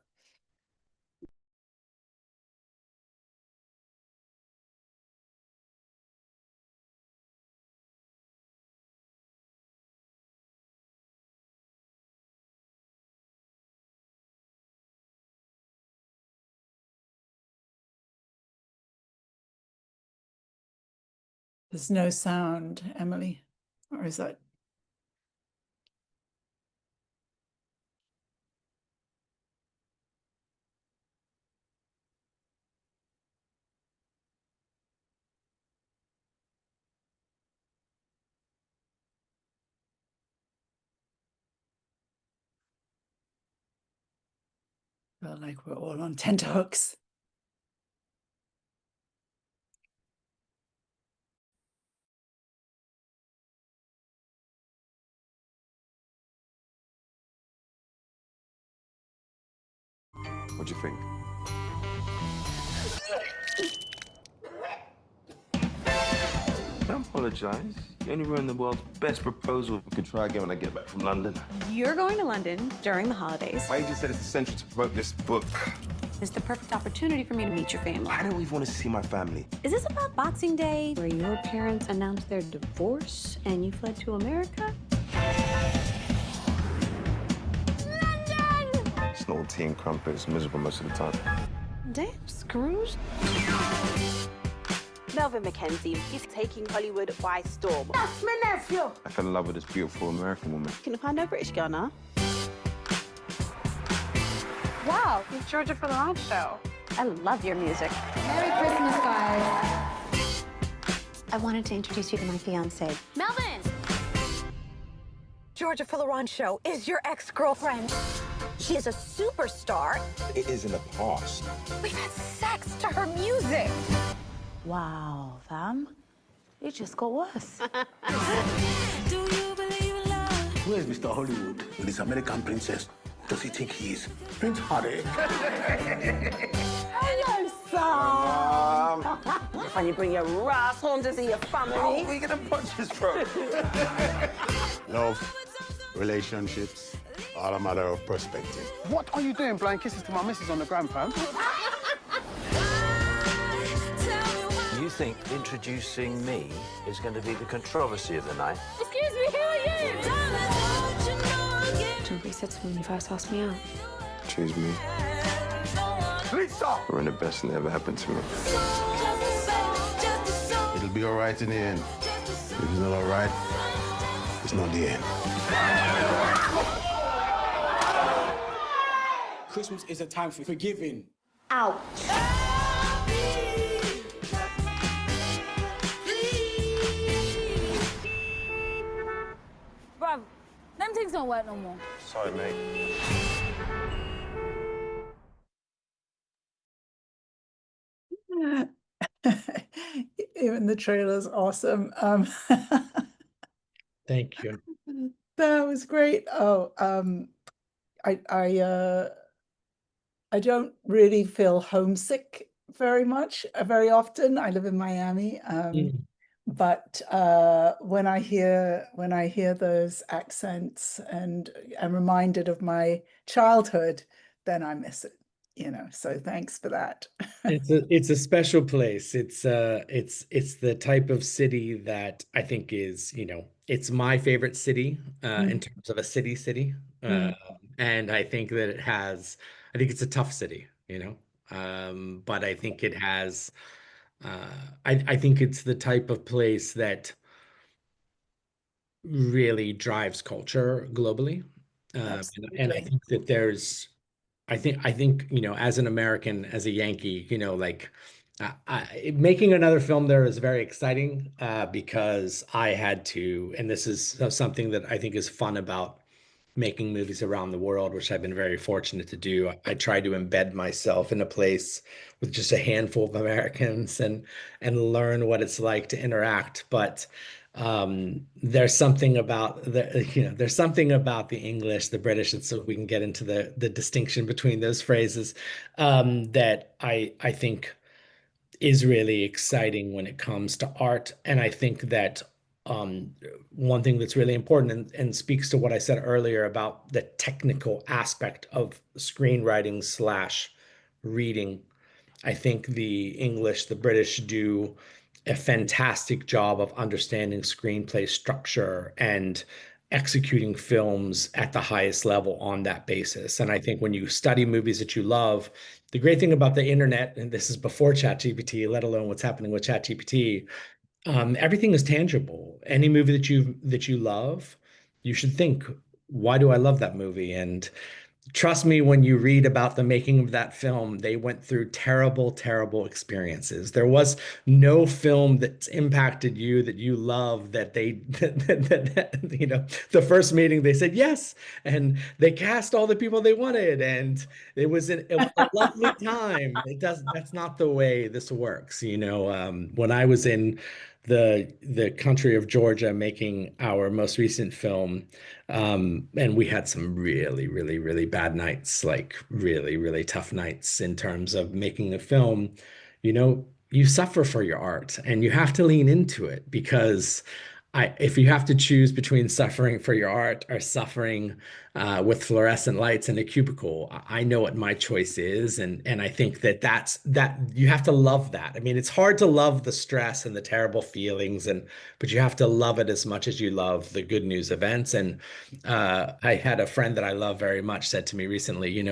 Speaker 1: There's no sound, Emily, or is that? Well, like we're all on tenterhooks.
Speaker 3: What do you think? Don't apologize. You only ruined the world's best proposal. We could try again when I get back from London.
Speaker 4: You're going to London during the holidays.
Speaker 3: My agent said it's essential to promote this book.
Speaker 4: It's the perfect opportunity for me to meet your family.
Speaker 3: I don't even want to see my family.
Speaker 4: Is this about Boxing Day, where your parents announced their divorce and you fled to America? London!
Speaker 3: It's not all tea and crumpets. Miserable most of the time.
Speaker 4: Damn, Scrooge.
Speaker 5: Melvin McKenzie, he's taking Hollywood by storm.
Speaker 6: That's my nephew.
Speaker 3: I fell in love with this beautiful American woman.
Speaker 5: Can you find no British girl now?
Speaker 7: Wow, it's Georgia for the Launch Show.
Speaker 4: I love your music.
Speaker 6: Merry Christmas, guys.
Speaker 4: I wanted to introduce you to my fiance.
Speaker 6: Melvin!
Speaker 5: Georgia for the Launch Show is your ex-girlfriend. She is a superstar.
Speaker 3: It is in the past.
Speaker 5: We've had sex to her music.
Speaker 4: Wow, fam. It just got worse.
Speaker 8: Who is Mr. Hollywood? With this American princess? Does he think he is Prince Harry?
Speaker 5: Hello, son. When you bring your ass home to see your family.
Speaker 3: Oh, we're gonna punch his throat.
Speaker 8: Love, relationships, all a matter of perspective.
Speaker 9: What are you doing blowing kisses to my missus on the gram, fam?
Speaker 10: You
Speaker 9: think introducing me is going to be the controversy of the night?
Speaker 6: Excuse me, who are you?
Speaker 4: Remember you said to me when you first asked me out.
Speaker 3: Choose me.
Speaker 8: Lisa!
Speaker 3: We're the best thing that ever happened to me.
Speaker 8: It'll be all right in the end. If it's not all right, it's not the end.
Speaker 10: Christmas is a time for forgiving.
Speaker 6: Ouch.
Speaker 7: Bruv, them things don't work no more.
Speaker 3: Sorry, mate.
Speaker 1: Even the trailer's awesome.
Speaker 2: Thank you.
Speaker 1: That was great. Oh, I don't really feel homesick very much, very often. I live in Miami, but when I hear those accents and I'm reminded of my childhood, then I miss it. So thanks for that.
Speaker 2: It's a special place. It's the type of city that I think is, it's my favorite city in terms of a city. And I think that I think it's a tough city, but I think it has, I think it's the type of place that really drives culture globally. And I think that I think, as an American, as a Yankee, making another film there is very exciting because I had to, and this is something that I think is fun about making movies around the world, which I've been very fortunate to do. I try to embed myself in a place with just a handful of Americans and learn what it's like to interact. But there's something about there's something about the English, the British, and so we can get into the distinction between those phrases that I think is really exciting when it comes to art. And I think that one thing that's really important and speaks to what I said earlier about the technical aspect of screenwriting / reading. I think the British do a fantastic job of understanding screenplay structure and executing films at the highest level on that basis. And I think when you study movies that you love, the great thing about the internet, and this is before ChatGPT, let alone what's happening with ChatGPT, everything is tangible. Any movie that you love, you should think, why do I love that movie? And trust me, when you read about the making of that film, they went through terrible, terrible experiences. There was no film that's impacted you that you love that the first meeting they said yes, and they cast all the people they wanted, and it was a lovely time. That's not the way this works. When I was in the country of Georgia making our most recent film, and we had some really, really, really bad nights, like really, really tough nights in terms of making a film. You suffer for your art and you have to lean into it because if you have to choose between suffering for your art or suffering with fluorescent lights in a cubicle, I know what my choice is, and I think that you have to love that. I mean, it's hard to love the stress and the terrible feelings, but you have to love it as much as you love the good news events. And I had a friend that I love very much said to me recently,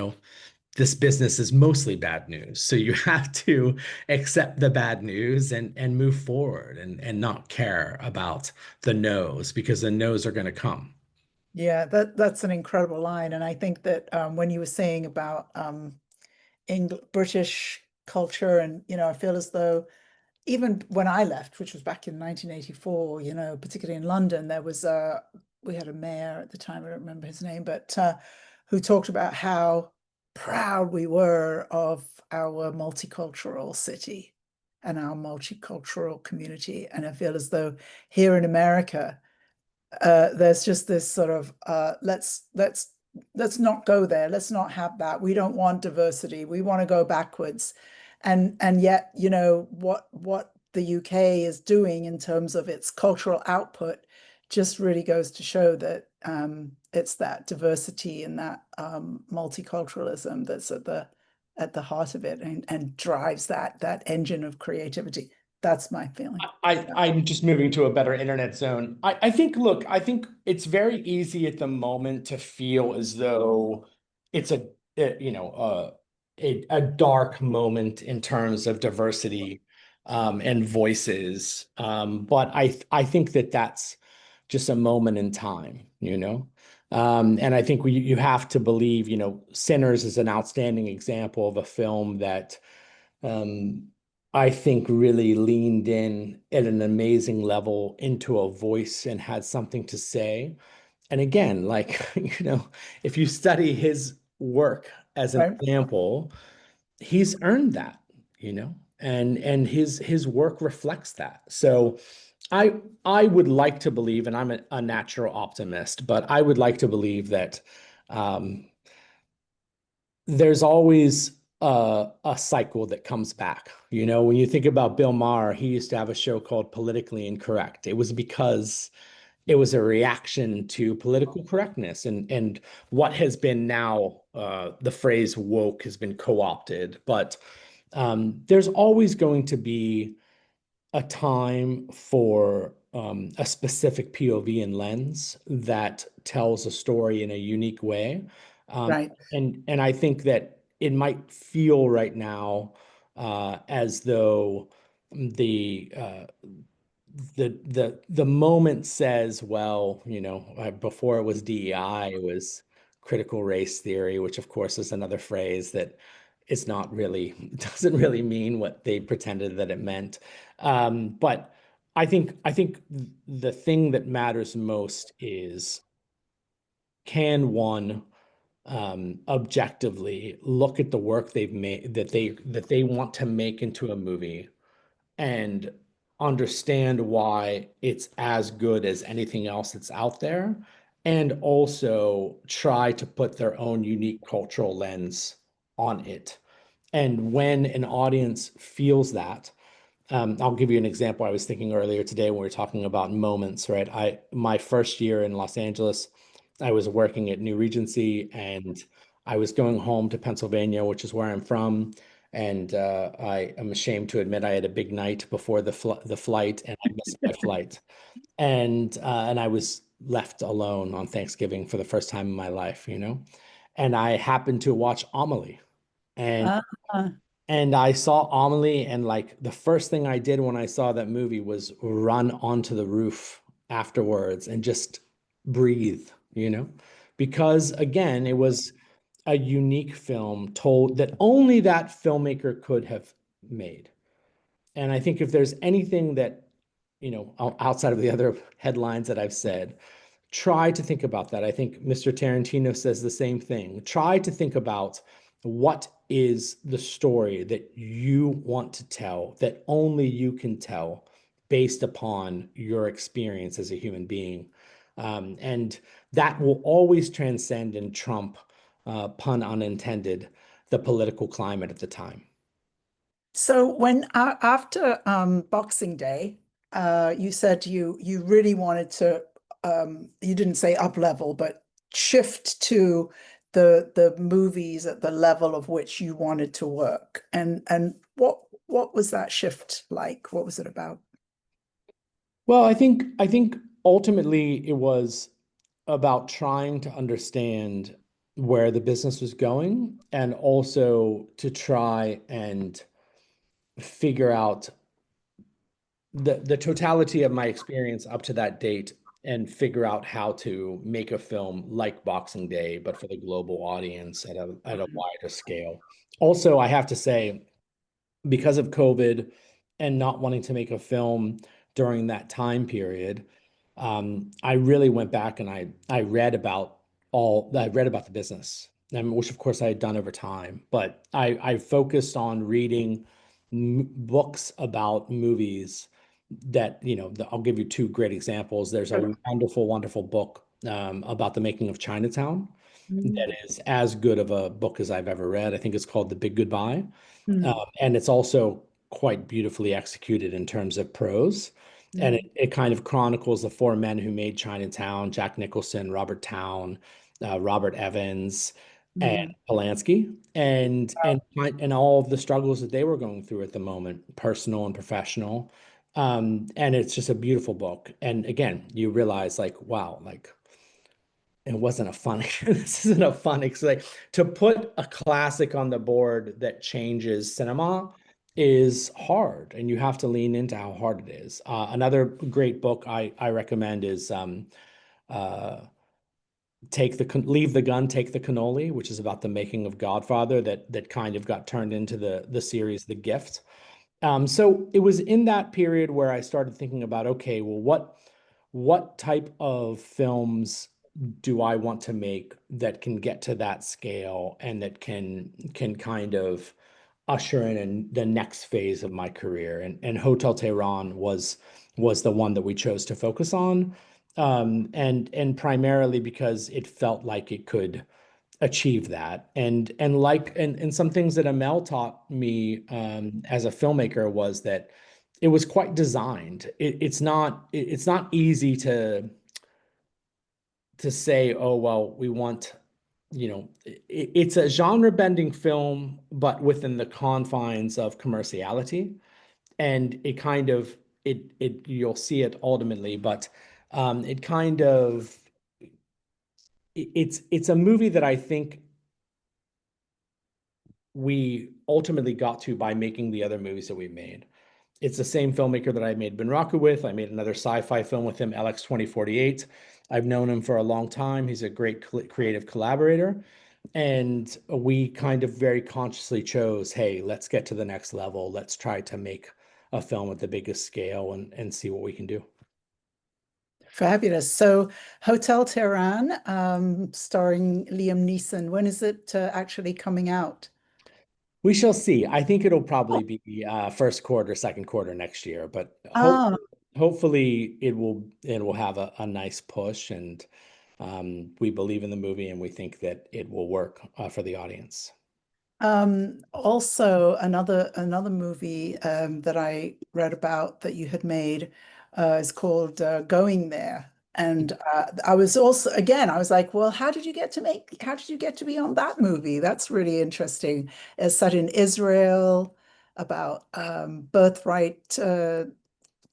Speaker 2: this business is mostly bad news. So you have to accept the bad news and move forward and not care about the no's, because the no's are going to come.
Speaker 1: Yeah, that's an incredible line. And I think that when you were saying about British culture, and I feel as though even when I left, which was back in 1984, particularly in London, we had a mayor at the time, I don't remember his name, but who talked about how proud we were of our multicultural city and our multicultural community. And I feel as though here in America, there's just this sort of let's not go there. Let's not have that. We don't want diversity. We want to go backwards. And yet, what the UK is doing in terms of its cultural output just really goes to show that it's that diversity and that multiculturalism that's at the heart of it and drives that engine of creativity. That's my feeling.
Speaker 11: I'm just moving to a better internet zone. I think, look, I think it's very easy at the moment to feel as though it's a dark moment in terms of diversity and voices. But I think that that's just a moment in time, you know? And I think you have to believe, you know, Sinners is an outstanding example of a film that I think really leaned in at an amazing level into a voice and had something to say. And again, like, you know, if you study his work as an example, he's earned that, you know, and his work reflects that. So I would like to believe, and I'm a natural optimist, but I would like to believe that there's always a cycle that comes back. You know, when you think about Bill Maher, he used to have a show called Politically Incorrect. It was because it was a reaction to political correctness and what has been now the phrase woke has been co-opted. But there's always going to be a time for a specific POV and lens that tells a story in a unique way.
Speaker 1: Right.
Speaker 11: And I think that it might feel right now as though the the moment says, well, you know, before it was DEI, it was critical race theory, which of course is another phrase that is not really, doesn't really mean what they pretended that it meant. But I think the thing that matters most is, can one objectively look at the work they've made, that they want to make into a movie, and understand why it's as good as anything else that's out there, and also try to put their own unique cultural lens on it. And when an audience feels that, I'll give you an example. I was thinking earlier today when we were talking about moments, right? My first year in Los Angeles, I was working at New Regency, and I was going home to Pennsylvania, which is where I'm from. And I am ashamed to admit I had a big night before the flight, and I missed my flight. And I was left alone on Thanksgiving for the first time in my life, you know. And I happened to watch Amelie, and and I saw Amelie, and like the first thing I did when I saw that movie was run onto the roof afterwards and just breathe, you know, because again, it was a unique film told that only that filmmaker could have made. And I think if there's anything that, you know, outside of the other headlines that I've said, try to think about that. I think Mr. Tarantino says the same thing. Try to think about what is the story that you want to tell, that only you can tell based upon your experience as a human being. And that will always transcend and trump, pun unintended, the political climate at the time.
Speaker 1: So when after Boxing Day, you said you really wanted to you didn't say up level, but shift to the movies at the level of which you wanted to work. And what was that shift like? What was it about?
Speaker 11: Well, I think ultimately it was about trying to understand where the business was going, and also to try and figure out the totality of my experience up to that date, and figure out how to make a film like Boxing Day, but for the global audience at a wider scale. Also, I have to say, because of COVID and not wanting to make a film during that time period, I really went back and I read about the business, which of course I had done over time, but I focused on reading books about movies that, you know, I'll give you two great examples. There's a wonderful, wonderful book about the making of Chinatown that is as good of a book as I've ever read. I think it's called The Big Goodbye. And it's also quite beautifully executed in terms of prose. And it kind of chronicles the four men who made Chinatown: Jack Nicholson, Robert Towne, Robert Evans, and Polanski, and all of the struggles that they were going through at the moment, personal and professional. And it's just a beautiful book. And again, you realize like, wow, like it wasn't a fun, this isn't a fun, it's like to put a classic on the board that changes cinema is hard, and you have to lean into how hard it is. Another great book I recommend is uh, Leave the Gun, Take the Cannoli, which is about the making of Godfather that kind of got turned into the series The Gift. So it was in that period where I started thinking about, okay, well, what type of films do I want to make that can get to that scale and that can kind of usher in the next phase of my career? And Hotel Tehran was the one that we chose to focus on, and primarily because it felt like it could achieve that. And some things that Amel taught me as a filmmaker was that it was quite designed. It's not easy to say, oh, well, we want, it's a genre bending film, but within the confines of commerciality. And it kind of, you'll see it ultimately, but it kind of, it's a movie that I think we ultimately got to by making the other movies that we made. It's the same filmmaker that I made Bunraku with. I made another sci-fi film with him, LX 2048. I've known him for a long time. He's a great creative collaborator. And we kind of very consciously chose, hey, let's get to the next level. Let's try to make a film at the biggest scale and see what we can do.
Speaker 1: Fabulous. So Hotel Tehran, starring Liam Neeson, when is it actually coming out?
Speaker 11: We shall see. I think it'll probably be first quarter, second quarter next year, but hopefully it will have a nice push, and we believe in the movie and we think that it will work for the audience.
Speaker 1: Also another movie that I read about that you had made is called Going There. And I was also, again, I was like, well, how did you get to be on that movie? That's really interesting. It's set in Israel, about birthright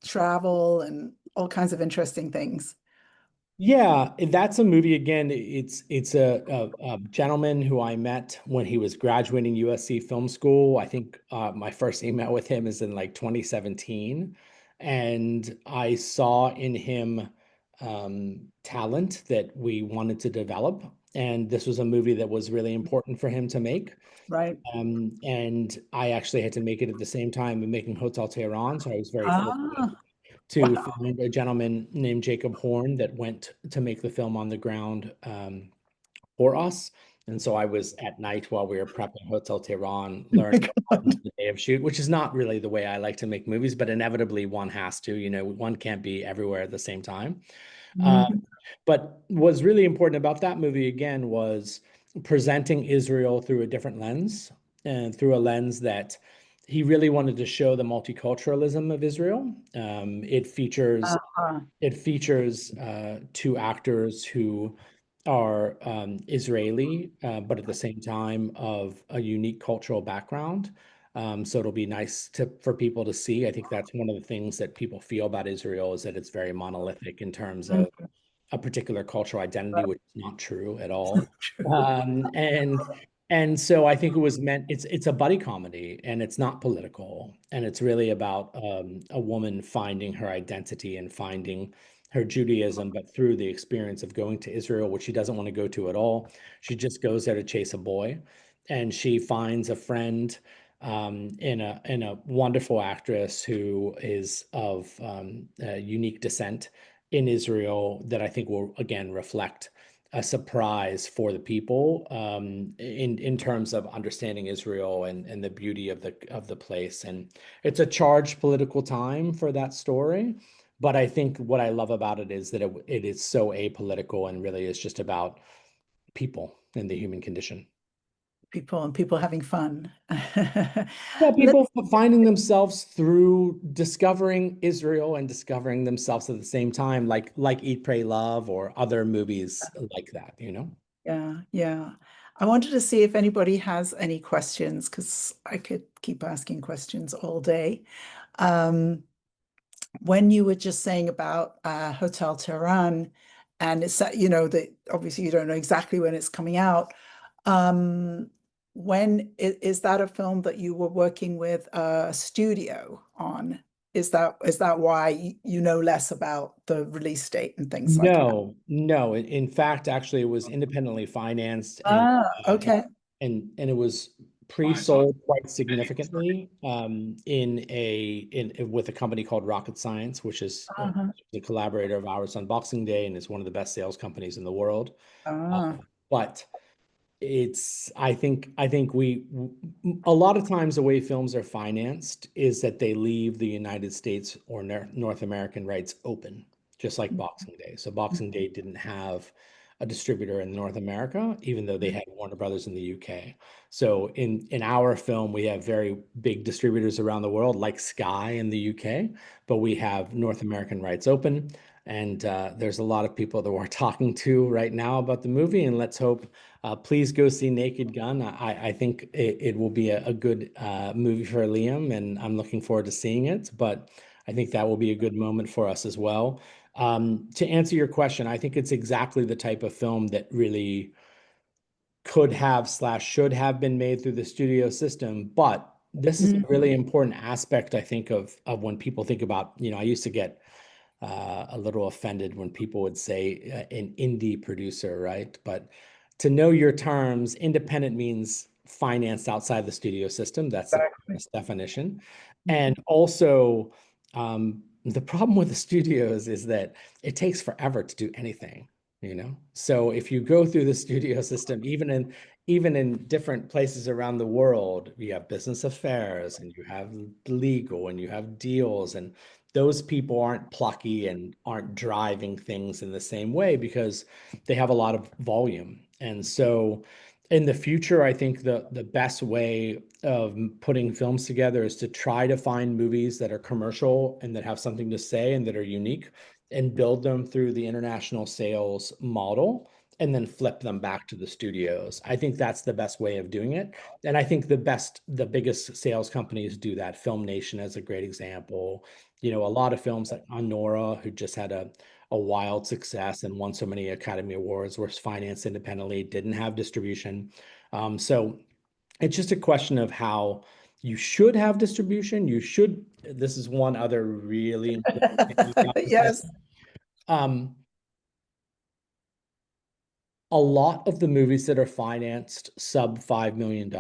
Speaker 1: travel and all kinds of interesting things.
Speaker 11: Yeah, that's a movie. Again, it's a gentleman who I met when he was graduating USC Film School. I think my first email with him is in like 2017, and I saw in him talent that we wanted to develop, and this was a movie that was really important for him to make.
Speaker 1: Right.
Speaker 11: And I actually had to make it at the same time of making Hotel Tehran, so I was very fortunate to find a gentleman named Jacob Horn that went to make the film on the ground for us. And so I was at night while we were prepping Hotel Tehran, learning the day of shoot, which is not really the way I like to make movies, but inevitably one has to, one can't be everywhere at the same time. But what's really important about that movie, again, was presenting Israel through a different lens, and through a lens that he really wanted to show the multiculturalism of Israel. It features two actors who are Israeli, but at the same time of a unique cultural background. So it'll be nice for people to see. I think that's one of the things that people feel about Israel, is that it's very monolithic in terms of a particular cultural identity, which is not true at all. And so I think it was meant, it's a buddy comedy, and it's not political, and it's really about a woman finding her identity and finding her Judaism, but through the experience of going to Israel, which she doesn't want to go to at all. She just goes there to chase a boy, and she finds a friend in a wonderful actress who is of unique descent in Israel, that I think will again reflect a surprise for the people in terms of understanding Israel and the beauty of the place. And it's a charged political time for that story, but I think what I love about it is that it is so apolitical and really is just about people and the human condition.
Speaker 1: People having fun.
Speaker 11: Yeah, people finding themselves through discovering Israel and discovering themselves at the same time, like Eat, Pray, Love, or other movies like that,
Speaker 1: Yeah. I wanted to see if anybody has any questions because I could keep asking questions all day. When you were just saying about Hotel Tehran, and it's that, that obviously you don't know exactly when it's coming out. When is that a film that you were working with a studio on? Is that why you know less about the release date and things like that?
Speaker 11: No. In fact, actually, it was independently financed,
Speaker 1: Okay.
Speaker 11: and it was pre-sold quite significantly with a company called Rocket Science, which is the collaborator of ours on Boxing Day and is one of the best sales companies in the world. But I think a lot of times the way films are financed is that they leave the United States or North American rights open, just like Boxing Day. So Boxing Day didn't have a distributor in North America, even though they had Warner Brothers in the UK. So in our film, we have very big distributors around the world, like Sky in the UK, but we have North American rights open. And there's a lot of people that we're talking to right now about the movie, and let's hope. Please go see Naked Gun. I think it will be a good movie for Liam, and I'm looking forward to seeing it. But I think that will be a good moment for us as well. To answer your question, I think it's exactly the type of film that really could have / should have been made through the studio system. But this is a really important aspect, I think, of when people think about, I used to get a little offended when people would say an indie producer, right? But to know your terms, independent means financed outside the studio system. That's the definition. And also, the problem with the studios is that it takes forever to do anything, So if you go through the studio system, even in different places around the world, you have business affairs and you have legal and you have deals, and those people aren't plucky and aren't driving things in the same way because they have a lot of volume. And so in the future, I think the best way of putting films together is to try to find movies that are commercial and that have something to say and that are unique, and build them through the international sales model and then flip them back to the studios. I think that's the best way of doing it. And I think the biggest sales companies do that. Film Nation is a great example. A lot of films like Honora, who just had a wild success and won so many Academy Awards, were financed independently, didn't have distribution. So it's just a question of how you should have distribution. This is one other really important thing about this.
Speaker 1: Yes.
Speaker 11: A lot of the movies that are financed sub $5 million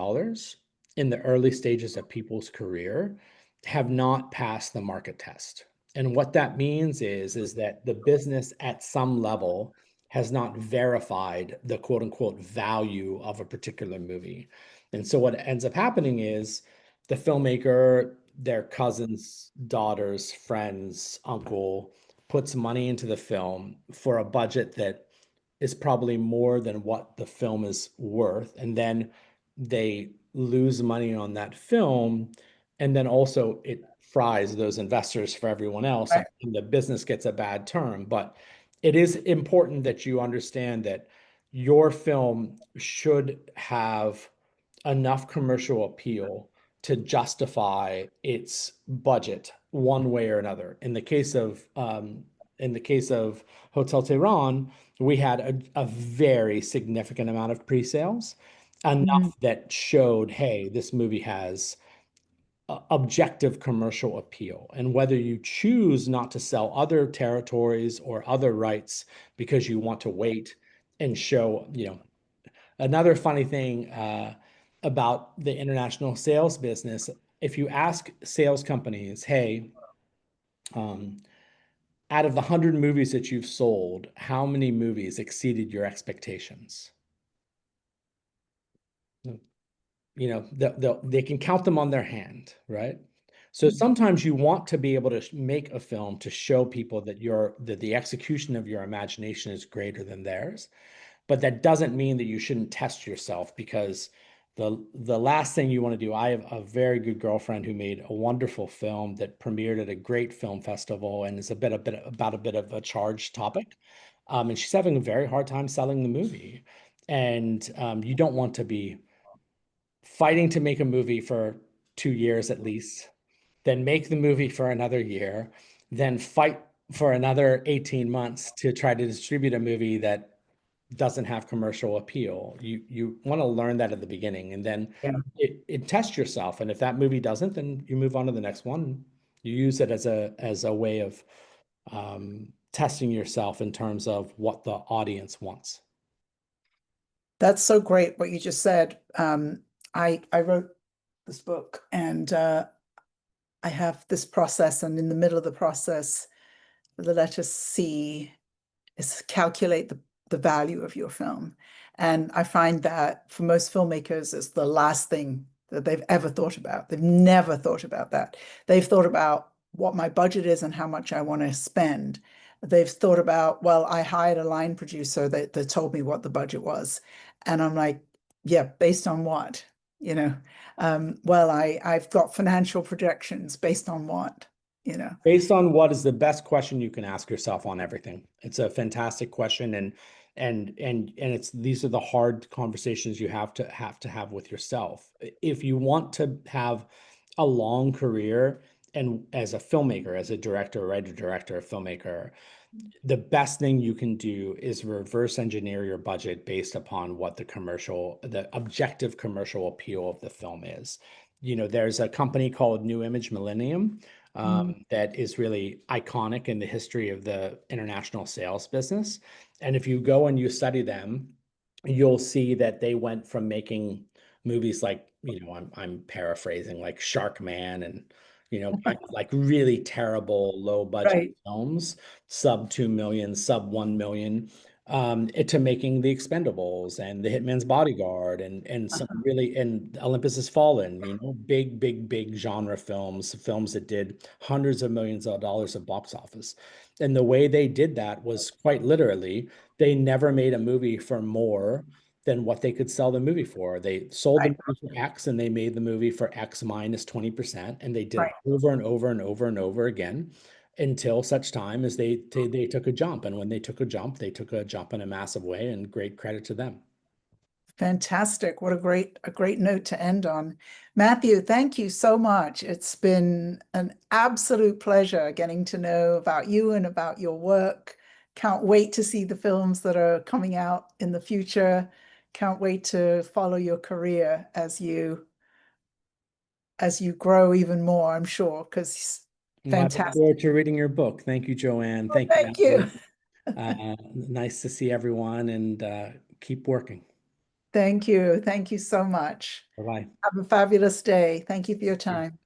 Speaker 11: in the early stages of people's career have not passed the market test. And what that means is that the business at some level has not verified the quote unquote value of a particular movie. And so what ends up happening is the filmmaker, their cousins, daughters, friends, uncle puts money into the film for a budget that is probably more than what the film is worth. And then they lose money on that film. And then also it fries those investors for everyone else,
Speaker 1: Right.
Speaker 11: and the business gets a bad term. But it is important that you understand that your film should have enough commercial appeal to justify its budget one way or another. In the case of Hotel Tehran, we had a very significant amount of pre-sales, enough that showed, hey, this movie has objective commercial appeal. And whether you choose not to sell other territories or other rights because you want to wait and show, another funny thing about the international sales business, if you ask sales companies, hey, out of the 100 movies that you've sold, how many movies exceeded your expectations? They can count them on their hand, right? So sometimes you want to be able to make a film to show people that the execution of your imagination is greater than theirs. But that doesn't mean that you shouldn't test yourself, because the last thing you want to do, I have a very good girlfriend who made a wonderful film that premiered at a great film festival and is about a bit of a charged topic. And she's having a very hard time selling the movie. And you don't want to be fighting to make a movie for 2 years at least, then make the movie for another year, then fight for another 18 months to try to distribute a movie that doesn't have commercial appeal. You want to learn that at the beginning, and then it test yourself. And if that movie doesn't, then you move on to the next one. You use it as a way of testing yourself in terms of what the audience wants.
Speaker 1: That's so great what you just said. I wrote this book, and I have this process, and in the middle of the process, the letter C is calculate the value of your film. And I find that for most filmmakers, it's the last thing that they've ever thought about. They've never thought about that. They've thought about what my budget is and how much I want to spend. They've thought about, well, I hired a line producer that told me what the budget was. And I'm like, yeah, based on what? You know, well, I've got financial projections based on what? You know,
Speaker 11: based on what is the best question you can ask yourself on everything. It's a fantastic question, and it's these are the hard conversations you have to have with yourself. If you want to have a long career, and as a filmmaker, as a director, writer, director, filmmaker, the best thing you can do is reverse engineer your budget based upon what the objective commercial appeal of the film is. You know, there's a company called New Image Millennium that is really iconic in the history of the international sales business. And if you go and you study them, you'll see that they went from making movies like, you know, I'm paraphrasing, like Sharkman and, you know, like really terrible low budget films, sub 2 million, sub 1 million, to making The Expendables and The Hitman's Bodyguard and some really, and Olympus Has Fallen, you know, big genre films that did hundreds of millions of dollars of box office. And the way they did that was quite literally, they never made a movie for more than what they could sell the movie for. They sold the movie for X and they made the movie for X minus 20%. And they did it over and over and over and over again until such time as they took a jump. And when they took a jump in a massive way, and great credit to them.
Speaker 1: Fantastic. What a great note to end on. Matthew, thank you so much. It's been an absolute pleasure getting to know about you and about your work. Can't wait to see the films that are coming out in the future. Can't wait to follow your career as you grow even more, I'm sure, because fantastic.
Speaker 11: I look forward to reading your book. Thank you, Joanne.
Speaker 1: Thank you.
Speaker 11: Nice to see everyone, and keep working.
Speaker 1: Thank you. Thank you so much.
Speaker 11: Bye-bye.
Speaker 1: Have a fabulous day. Thank you for your time.